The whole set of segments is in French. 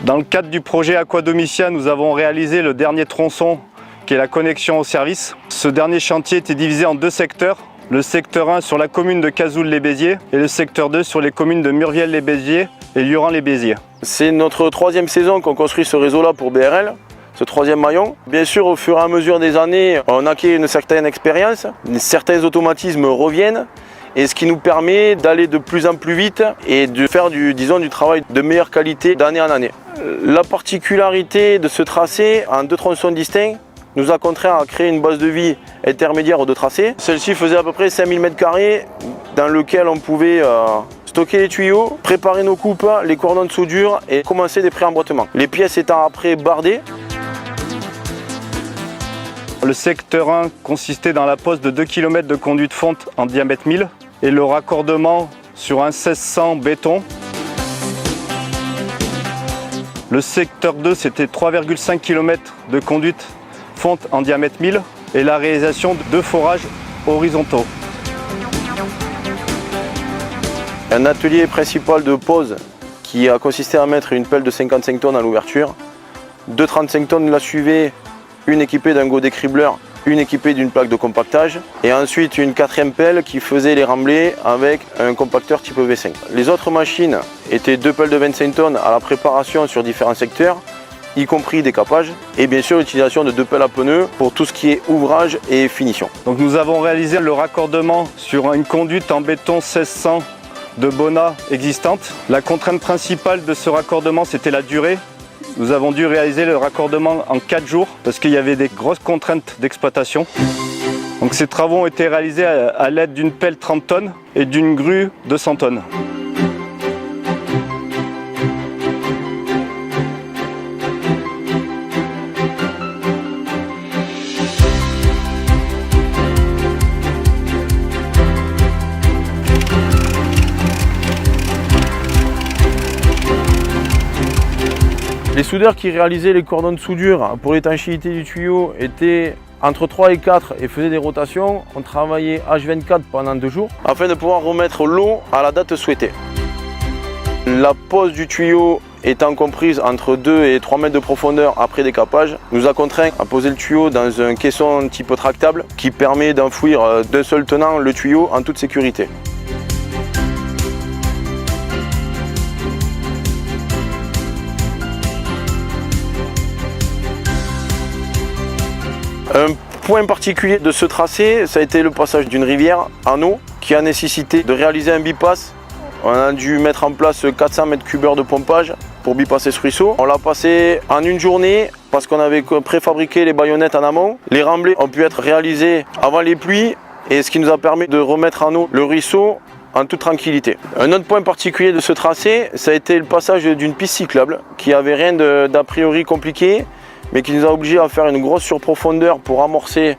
Dans le cadre du projet Aquadomicia, nous avons réalisé le dernier tronçon qui est la connexion au service. Ce dernier chantier était divisé en deux secteurs. Le secteur 1 sur la commune de Cazoul-les-Béziers et le secteur 2 sur les communes de Murviel-les-Béziers et Lioran-les-Béziers. C'est notre troisième saison qu'on construit ce réseau-là pour BRL, ce troisième maillon. Bien sûr, au fur et à mesure des années, on acquiert une certaine expérience, certains automatismes reviennent, et ce qui nous permet d'aller de plus en plus vite et de faire du travail de meilleure qualité d'année en année. La particularité de ce tracé en deux tronçons distincts nous a contraint à créer une base de vie intermédiaire aux deux tracés. Celle-ci faisait à peu près 5000 m² dans lequel on pouvait stocker les tuyaux, préparer nos coupes, les cordons de soudure et commencer des pré-emboîtements. Les pièces étant après bardées. Le secteur 1 consistait dans la pose de 2 km de conduite fonte en diamètre 1000 et le raccordement sur un 1600 béton. Le secteur 2, c'était 3,5 km de conduite fonte en diamètre 1000 et la réalisation de 2 forages horizontaux. Un atelier principal de pose qui a consisté à mettre une pelle de 55 tonnes à l'ouverture, 2 35 tonnes la suivaient, une équipée d'un godet cribleur, une équipée d'une plaque de compactage et ensuite une 4e pelle qui faisait les remblais avec un compacteur type V5. Les autres machines étaient 2 pelles de 25 tonnes à la préparation sur différents secteurs, y compris décapage et bien sûr l'utilisation de 2 pelles à pneus pour tout ce qui est ouvrage et finition. Donc nous avons réalisé le raccordement sur une conduite en béton 1600 de Bona existante. La contrainte principale de ce raccordement, c'était la durée. Nous avons dû réaliser le raccordement en 4 jours parce qu'il y avait des grosses contraintes d'exploitation. Donc ces travaux ont été réalisés à l'aide d'une pelle 30 tonnes et d'une grue de 100 tonnes. Les soudeurs qui réalisaient les cordons de soudure pour l'étanchéité du tuyau étaient entre 3 et 4 et faisaient des rotations. On travaillait H24 pendant 2 jours afin de pouvoir remettre l'eau à la date souhaitée. La pose du tuyau étant comprise entre 2 et 3 mètres de profondeur après décapage, nous a contraint à poser le tuyau dans un caisson type tractable qui permet d'enfouir d'un seul tenant le tuyau en toute sécurité. Un point particulier de ce tracé, ça a été le passage d'une rivière en eau qui a nécessité de réaliser un bypass. On a dû mettre en place 400 m3 de pompage pour bypasser ce ruisseau. On l'a passé en une journée parce qu'on avait préfabriqué les baïonnettes en amont. Les remblais ont pu être réalisés avant les pluies et ce qui nous a permis de remettre en eau le ruisseau en toute tranquillité. Un autre point particulier de ce tracé, ça a été le passage d'une piste cyclable qui avait rien d'a priori compliqué, mais qui nous a obligés à faire une grosse surprofondeur pour amorcer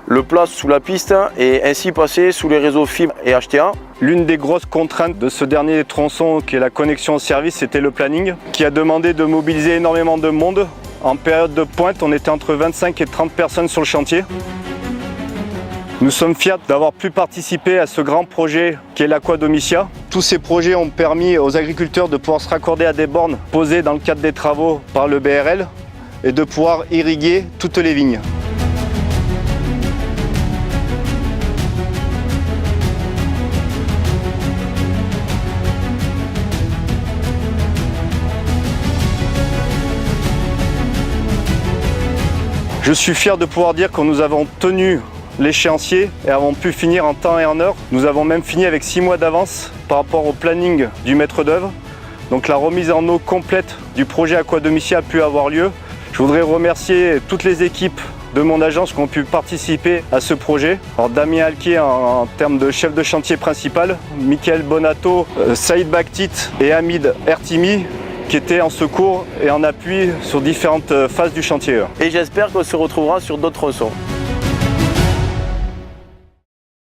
le plat sous la piste et ainsi passer sous les réseaux fibre et HTA. L'une des grosses contraintes de ce dernier tronçon qui est la connexion au service, c'était le planning qui a demandé de mobiliser énormément de monde. En période de pointe, on était entre 25 et 30 personnes sur le chantier. Nous sommes fiers d'avoir pu participer à ce grand projet qui est l'Aquadomicia. Tous ces projets ont permis aux agriculteurs de pouvoir se raccorder à des bornes posées dans le cadre des travaux par le BRL et de pouvoir irriguer toutes les vignes. Je suis fier de pouvoir dire que nous avons tenu l'échéancier et avons pu finir en temps et en heure. Nous avons même fini avec 6 mois d'avance par rapport au planning du maître d'œuvre. Donc la remise en eau complète du projet Aquadomicia a pu avoir lieu. Je voudrais remercier toutes les équipes de mon agence qui ont pu participer à ce projet. Alors Damien Alquier en termes de chef de chantier principal, Michael Bonato, Saïd Bakhtit et Hamid Ertimi qui étaient en secours et en appui sur différentes phases du chantier. Et j'espère qu'on se retrouvera sur d'autres tronçons.